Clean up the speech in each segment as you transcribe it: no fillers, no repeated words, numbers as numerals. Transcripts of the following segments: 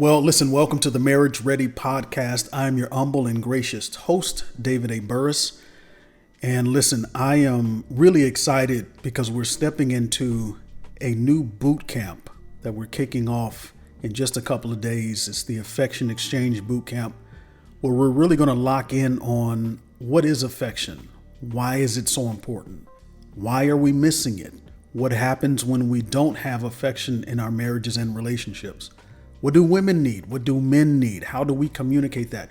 Well, listen, welcome to the Marriage Ready podcast. I'm your humble and gracious host, David A. Burris. And listen, I am really excited because we're stepping into a new boot camp that we're kicking off in just a couple of days. It's the Affection Exchange Boot Camp, where we're really going to lock in on what is affection? Why is it so important? Why are we missing it? What happens when we don't have affection in our marriages and relationships? What do women need? What do men need? How do we communicate that?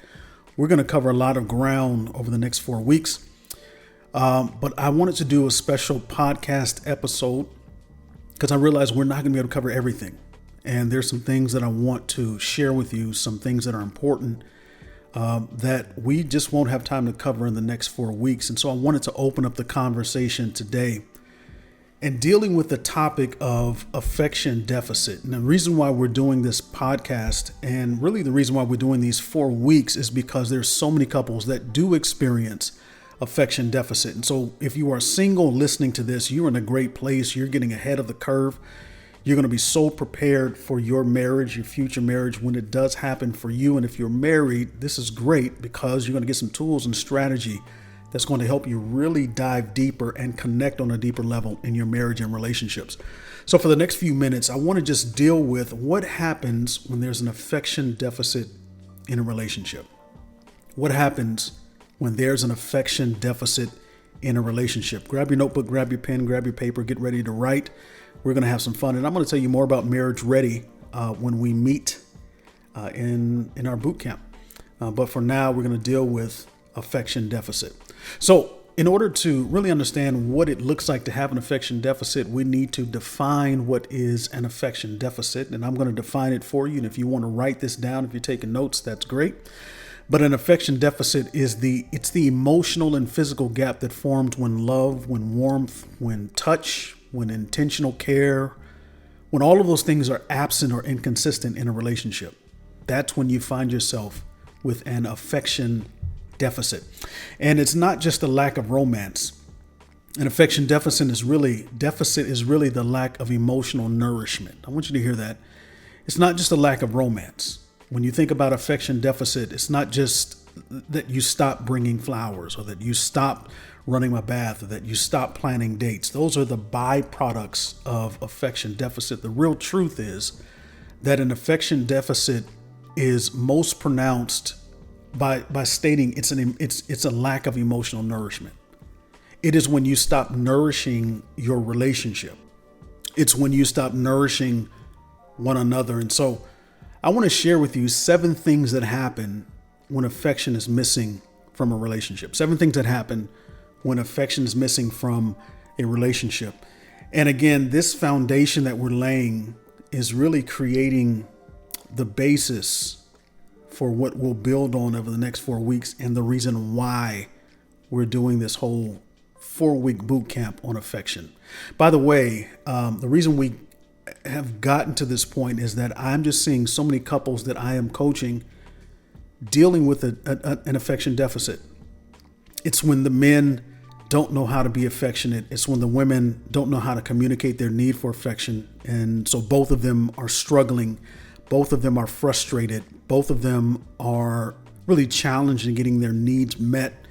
We're going to cover a lot of ground over the next 4 weeks. But I wanted to do a special podcast episode because I realized we're not going to be able to cover everything. And there's some things that I want to share with you, some things that are important that we just won't have time to cover in the next 4 weeks. And so I wanted to open up the conversation today and dealing with the topic of affection deficit. And the reason why we're doing this podcast, and really the reason why we're doing these 4 weeks, is because there's so many couples that do experience affection deficit. And so if you are single listening to this, you're in a great place. You're getting ahead of the curve. You're going to be so prepared for your marriage, your future marriage, when it does happen for you. And if you're married, this is great because you're going to get some tools and strategy that's going to help you really dive deeper and connect on a deeper level in your marriage and relationships. So for the next few minutes, I want to just deal with what happens when there's an affection deficit in a relationship. What happens when there's an affection deficit in a relationship? Grab your notebook, grab your pen, grab your paper, get ready to write. We're going to have some fun. And I'm going to tell you more about Marriage Ready when we meet in our boot camp. But for now, we're going to deal with affection deficit. So in order to really understand what it looks like to have an affection deficit, we need to define what is an affection deficit. And I'm going to define it for you. And if you want to write this down, if you're taking notes, that's great. But an affection deficit is the emotional and physical gap that forms when love, when warmth, when touch, when intentional care, when all of those things are absent or inconsistent in a relationship. That's when you find yourself with an affection deficit. And it's not just a lack of romance. An affection deficit is really the lack of emotional nourishment. I want you to hear that. It's not just a lack of romance. When you think about affection deficit, it's not just that you stop bringing flowers or that you stop running my bath or that you stop planning dates. Those are the byproducts of affection deficit. The real truth is that an affection deficit is most pronounced by stating it's a lack of emotional nourishment. It is when you stop nourishing your relationship. It's when you stop nourishing one another. And so I want to share with you 7 things that happen when affection is missing from a relationship. 7 things that happen when affection is missing from a relationship. And again, this foundation that we're laying is really creating the basis for what we'll build on over the next 4 weeks, and the reason why we're doing this whole 4-week boot camp on affection. By the way, the reason we have gotten to this point is that I'm just seeing so many couples that I am coaching dealing with an affection deficit. It's when the men don't know how to be affectionate. It's when the women don't know how to communicate their need for affection. And so both of them are struggling. Both of them are frustrated. Both of them are really challenged in getting their needs met.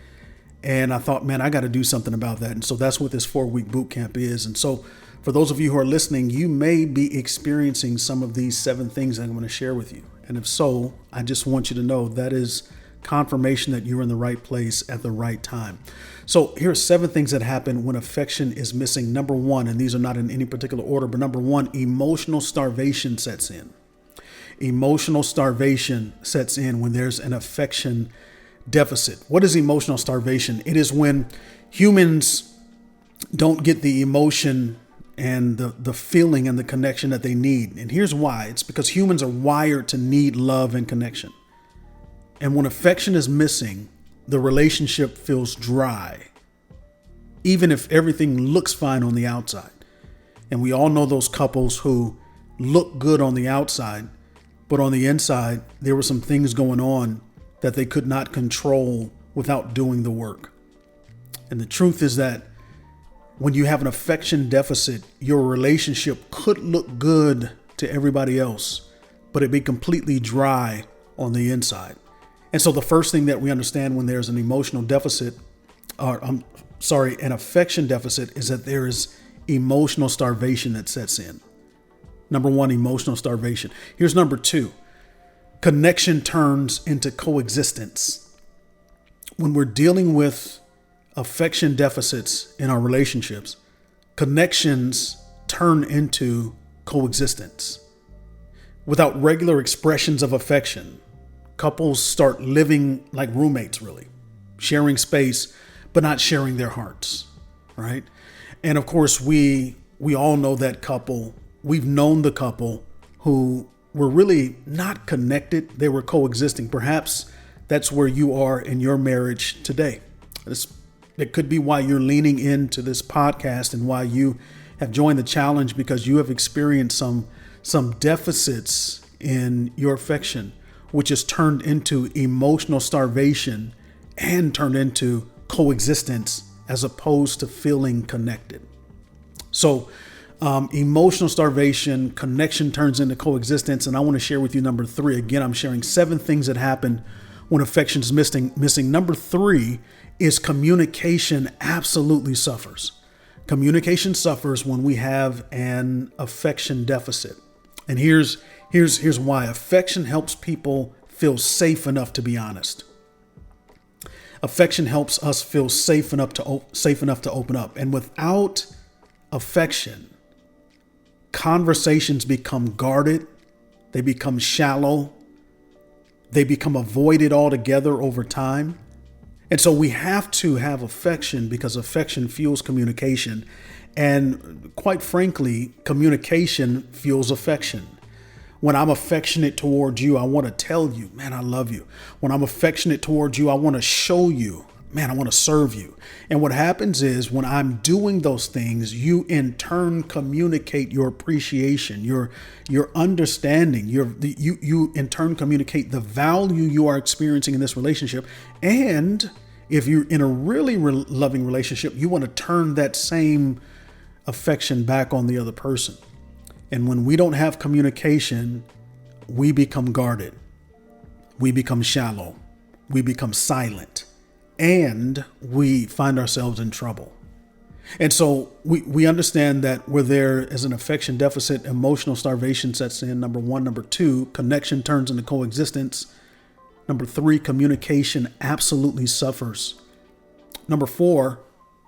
And I thought, man, I got to do something about that. And so that's what this 4-week boot camp is. And so for those of you who are listening, you may be experiencing some of these 7 things I'm going to share with you. And if so, I just want you to know that is confirmation that you're in the right place at the right time. So here are 7 things that happen when affection is missing. Number 1, and these are not in any particular order, but number 1, emotional starvation sets in. Emotional starvation sets in when there's an affection deficit. What is emotional starvation? It is when humans don't get the emotion and the feeling and the connection that they need. And here's why. It's because humans are wired to need love and connection. And when affection is missing, the relationship feels dry, even if everything looks fine on the outside. And we all know those couples who look good on the outside, but on the inside, there were some things going on that they could not control without doing the work. And the truth is that when you have an affection deficit, your relationship could look good to everybody else, but it be completely dry on the inside. And so the first thing that we understand when there's an emotional deficit, an affection deficit, is that there is emotional starvation that sets in. Number one, emotional starvation. Here's number two. Connection turns into coexistence. When we're dealing with affection deficits in our relationships, connections turn into coexistence. Without regular expressions of affection, couples start living like roommates, really, sharing space, but not sharing their hearts, right? And of course, we all know that couple. We've known the couple who were really not connected. They were coexisting. Perhaps that's where you are in your marriage today. It could be why you're leaning into this podcast and why you have joined the challenge, because you have experienced some deficits in your affection, which has turned into emotional starvation and turned into coexistence as opposed to feeling connected. So emotional starvation, connection turns into coexistence. And I want to share with you number three. Again, I'm sharing 7 things that happen when affection is missing. Number 3 is communication absolutely suffers. Communication suffers when we have an affection deficit. And here's why. Affection helps people feel safe enough to be honest. Affection helps us feel safe enough to open up. And without affection, conversations become guarded, they become shallow, they become avoided altogether over time. And so we have to have affection because affection fuels communication. And quite frankly, communication fuels affection. When I'm affectionate towards you, I want to tell you, man, I love you. When I'm affectionate towards you, I want to show you, man, I want to serve you. And what happens is when I'm doing those things, you in turn communicate your appreciation, your understanding, you in turn communicate the value you are experiencing in this relationship. And if you're in a really loving relationship, you want to turn that same affection back on the other person. And when we don't have communication, we become guarded, we become shallow, we become silent, and we find ourselves in trouble. And so we understand that where there is an affection deficit, emotional starvation sets in, number 1. Number 2, connection turns into coexistence. Number 3, communication absolutely suffers. Number 4,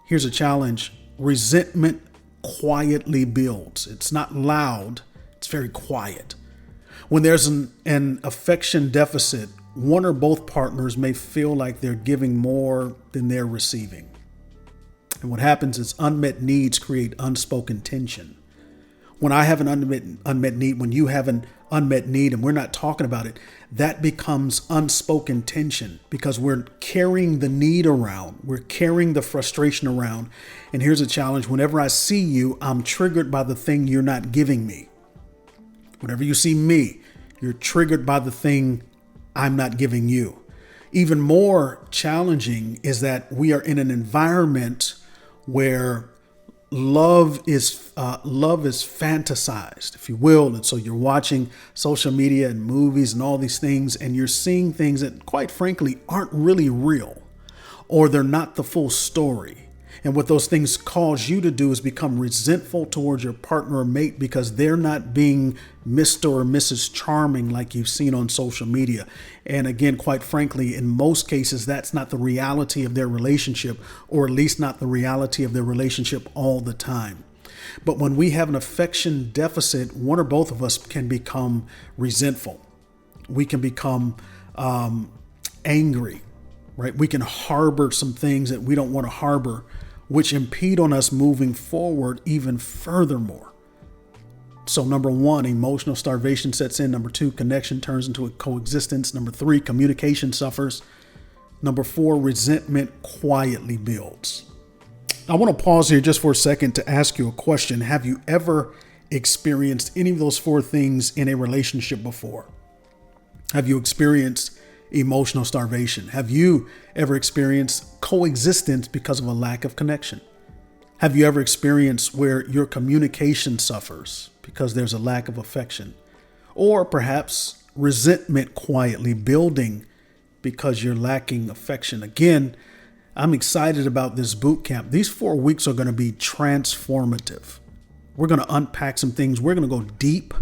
here's a challenge. Resentment quietly builds. It's not loud, it's very quiet. When there's an affection deficit, one or both partners may feel like they're giving more than they're receiving. And what happens is unmet needs create unspoken tension. When I have an unmet need, when you have an unmet need and we're not talking about it, that becomes unspoken tension because we're carrying the need around. We're carrying the frustration around. And here's a challenge. Whenever I see you, I'm triggered by the thing you're not giving me. Whenever you see me, you're triggered by the thing I'm not giving you. Even more challenging is that we are in an environment where love is fantasized, if you will. And so you're watching social media and movies and all these things, and you're seeing things that, quite frankly, aren't really real, or they're not the full story. And what those things cause you to do is become resentful towards your partner or mate because they're not being Mr. or Mrs. Charming like you've seen on social media. And again, quite frankly, in most cases, that's not the reality of their relationship, or at least not the reality of their relationship all the time. But when we have an affection deficit, one or both of us can become resentful. We can become angry, right? We can harbor some things that we don't want to harbor, which impede on us moving forward even furthermore. So number 1, emotional starvation sets in. Number 2, connection turns into a coexistence. Number 3, communication suffers. Number 4, resentment quietly builds. I want to pause here just for a second to ask you a question. Have you ever experienced any of those 4 things in a relationship before? Have you experienced emotional starvation? Have you ever experienced coexistence because of a lack of connection? Have you ever experienced where your communication suffers because there's a lack of affection? or perhaps resentment quietly building because you're lacking affection. Again, I'm excited about this boot camp. These 4 weeks are going to be transformative. We're going to unpack some things. We're going to go deep.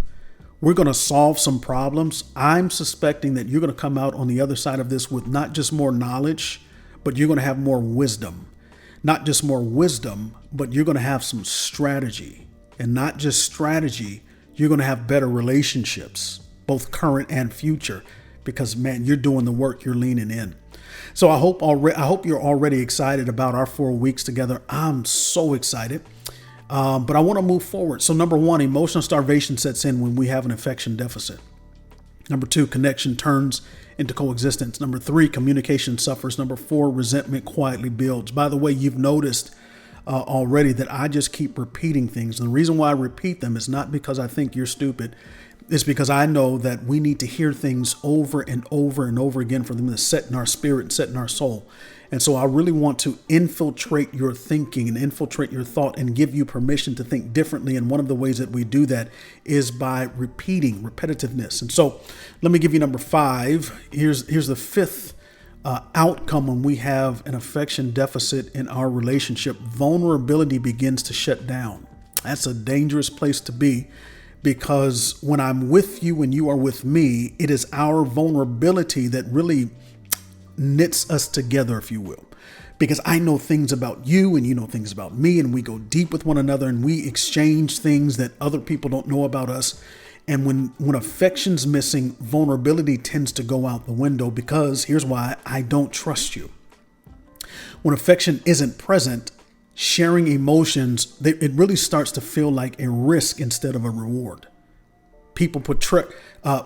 We're going to solve some problems. I'm suspecting that you're going to come out on the other side of this with not just more knowledge, but you're going to have more wisdom. Not just more wisdom, but you're going to have some strategy. And not just strategy, you're going to have better relationships, both current and future, because man, you're doing the work, you're leaning in. So I hope you're already excited about our 4 weeks together. I'm so excited. But I want to move forward. So number 1, emotional starvation sets in when we have an affection deficit. Number 2, connection turns into coexistence. Number 3, communication suffers. Number 4, resentment quietly builds. By the way, you've noticed already that I just keep repeating things. And the reason why I repeat them is not because I think you're stupid. It's because I know that we need to hear things over and over and over again for them to set in our spirit, set in our soul. And so I really want to infiltrate your thinking and infiltrate your thought and give you permission to think differently. And one of the ways that we do that is by repeating, repetitiveness. And so let me give you number 5. Here's the 5th outcome when we have an affection deficit in our relationship. Vulnerability begins to shut down. That's a dangerous place to be, because when I'm with you and you are with me, it is our vulnerability that really knits us together, if you will, because I know things about you and you know things about me, and we go deep with one another and we exchange things that other people don't know about us. And when affection's missing, vulnerability tends to go out the window, because here's why: I don't trust you. When affection isn't present, sharing emotions, it really starts to feel like a risk instead of a reward. People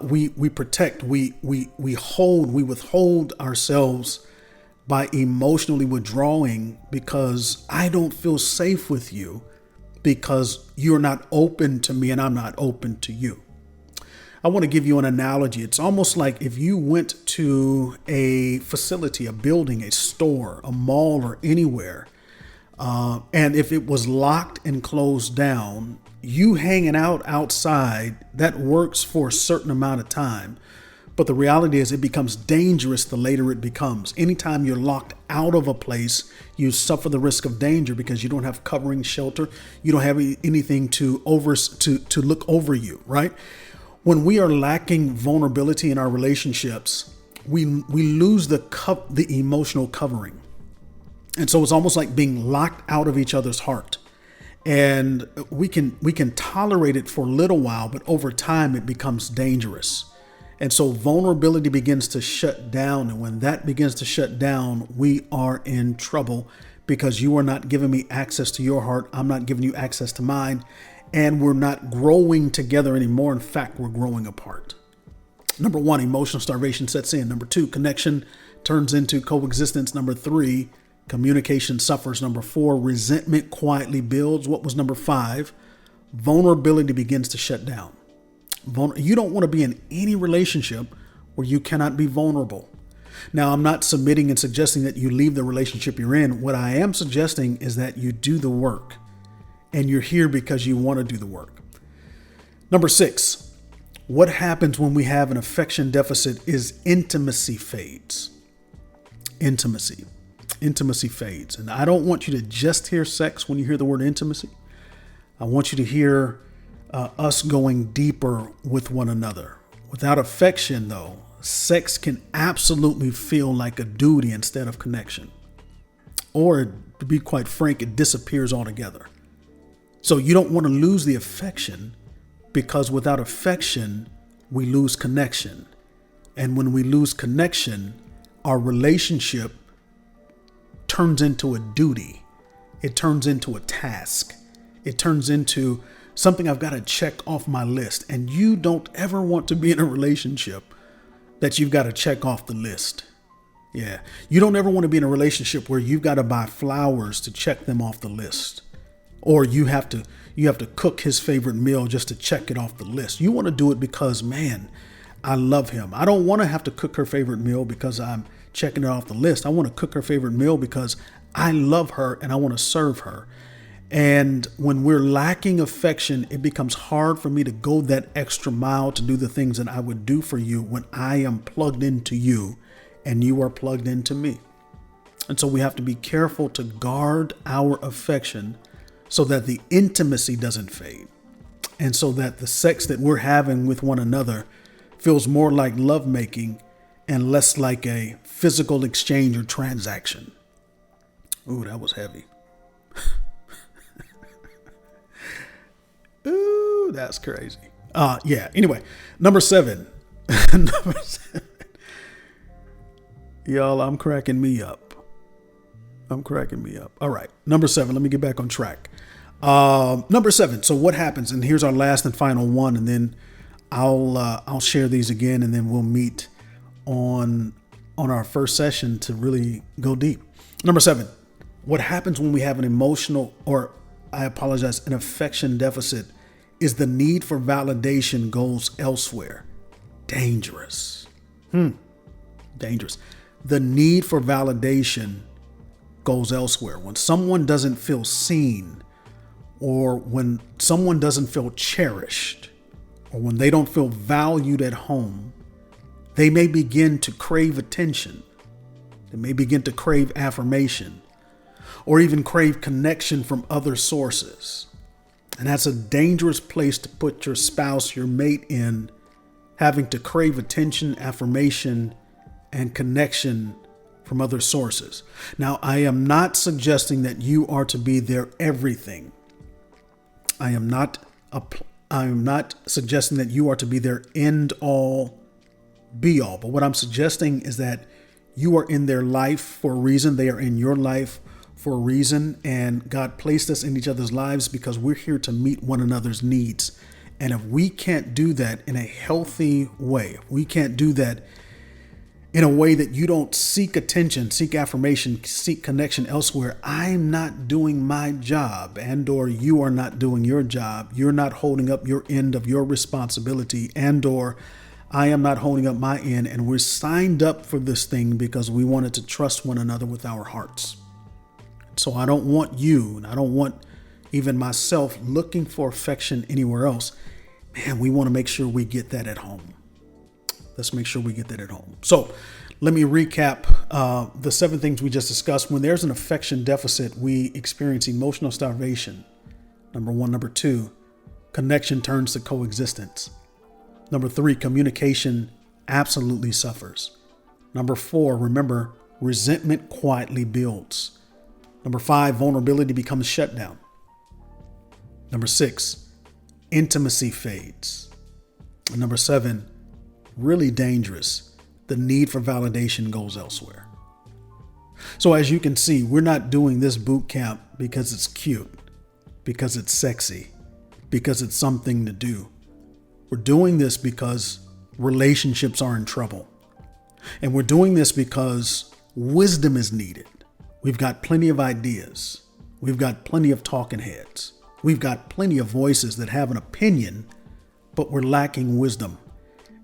we protect, we hold, we withhold ourselves by emotionally withdrawing, because I don't feel safe with you, because you're not open to me and I'm not open to you. I want to give you an analogy. It's almost like if you went to a facility, a building, a store, a mall, or anywhere, and if it was locked and closed down, you hanging out outside, that works for a certain amount of time. But the reality is it becomes dangerous the later it becomes. Anytime you're locked out of a place, you suffer the risk of danger because you don't have covering, shelter. You don't have anything to look over you, right? When we are lacking vulnerability in our relationships, we lose the emotional covering. And so it's almost like being locked out of each other's heart. And we can tolerate it for a little while, but over time it becomes dangerous. And so vulnerability begins to shut down. And when that begins to shut down, we are in trouble, because you are not giving me access to your heart. I'm not giving you access to mine. And we're not growing together anymore. In fact, we're growing apart. Number 1, emotional starvation sets in. Number 2, connection turns into coexistence. Number 3, communication suffers. Number 4, resentment quietly builds. What was number 5? Vulnerability begins to shut down. You don't want to be in any relationship where you cannot be vulnerable. Now, I'm not submitting and suggesting that you leave the relationship you're in. What I am suggesting is that you do the work, and you're here because you want to do the work. Number 6, what happens when we have an affection deficit is intimacy fades. Intimacy fades. And I don't want you to just hear sex when you hear the word intimacy. I want you to hear us going deeper with one another. Without affection, though, sex can absolutely feel like a duty instead of connection. Or, to be quite frank, it disappears altogether. So you don't want to lose the affection, because without affection, we lose connection. And when we lose connection, our relationship turns into a duty. It turns into a task. It turns into something I've got to check off my list. And you don't ever want to be in a relationship that you've got to check off the list. Yeah. You don't ever want to be in a relationship where you've got to buy flowers to check them off the list. Or you have to cook his favorite meal just to check it off the list. You want to do it because, man, I love him. I don't want to have to cook her favorite meal because I'm checking it off the list. I want to cook her favorite meal because I love her and I want to serve her. And when we're lacking affection, it becomes hard for me to go that extra mile to do the things that I would do for you when I am plugged into you and you are plugged into me. And so we have to be careful to guard our affection so that the intimacy doesn't fade. And so that the sex that we're having with one another feels more like lovemaking and less like a physical exchange or transaction. Ooh, that was heavy. Ooh, that's crazy. Anyway, number 7. Number 7. Y'all, I'm cracking me up. All right. Number 7. Let me get back on track. Number 7. So what happens? And here's our last and final one. And then I'll share these again, and then we'll meet on our first session to really go deep. Number 7. What happens when we have an an affection deficit is the need for validation goes elsewhere. Dangerous. Dangerous. The need for validation goes elsewhere. When someone doesn't feel seen, or when someone doesn't feel cherished, or when they don't feel valued at home, they may begin to crave attention. They may begin to crave affirmation, or even crave connection from other sources. And that's a dangerous place to put your spouse, your mate in, having to crave attention, affirmation, and connection from other sources. Now, I am not suggesting that you are to be their everything. I am not suggesting that you are to be their end all, be all. But what I'm suggesting is that you are in their life for a reason. They are in your life for a reason, and God placed us in each other's lives because we're here to meet one another's needs. And if we can't do that in a healthy way, if we can't do that in a way that you don't seek attention, seek affirmation, seek connection elsewhere, I'm not doing my job, and or you are not doing your job. You're not holding up your end of your responsibility, and or I am not holding up my end. And we're signed up for this thing because we wanted to trust one another with our hearts. So I don't want you, and I don't want even myself looking for affection anywhere else. Man, we want to make sure we get that at home. Let's make sure we get that at home. So let me recap the 7 things we just discussed. When there's an affection deficit, we experience emotional starvation. Number 1. Number 2, connection turns to coexistence. Number 3, communication absolutely suffers. Number 4, remember, resentment quietly builds. Number 5, vulnerability becomes shutdown. Number 6, intimacy fades. And number 7, really dangerous, the need for validation goes elsewhere. So as you can see, we're not doing this boot camp because it's cute, because it's sexy, because it's something to do. We're doing this because relationships are in trouble. And we're doing this because wisdom is needed. We've got plenty of ideas. We've got plenty of talking heads. We've got plenty of voices that have an opinion, but we're lacking wisdom.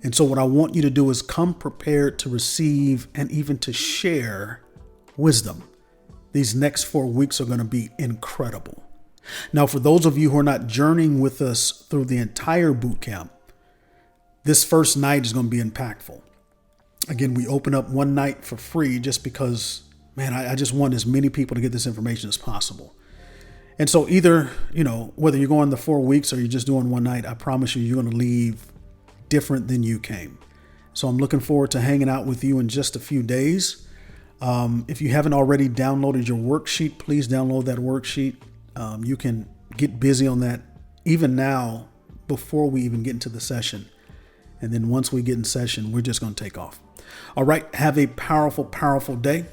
And so what I want you to do is come prepared to receive and even to share wisdom. These next 4 weeks are going to be incredible. Now, for those of you who are not journeying with us through the entire boot camp, this first night is going to be impactful. Again, we open up one night for free just because, man, I just want as many people to get this information as possible. And so either, whether you're going the 4 weeks or you're just doing one night, I promise you, you're going to leave different than you came. So I'm looking forward to hanging out with you in just a few days. If you haven't already downloaded your worksheet, please download that worksheet. You can get busy on that even now before we even get into the session. And then once we get in session, we're just going to take off. All right. Have a powerful, powerful day.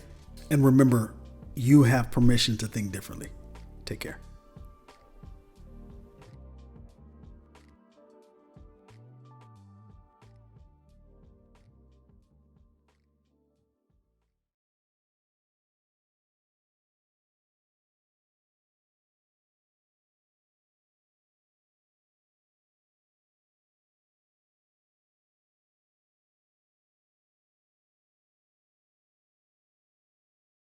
And remember, you have permission to think differently. Take care.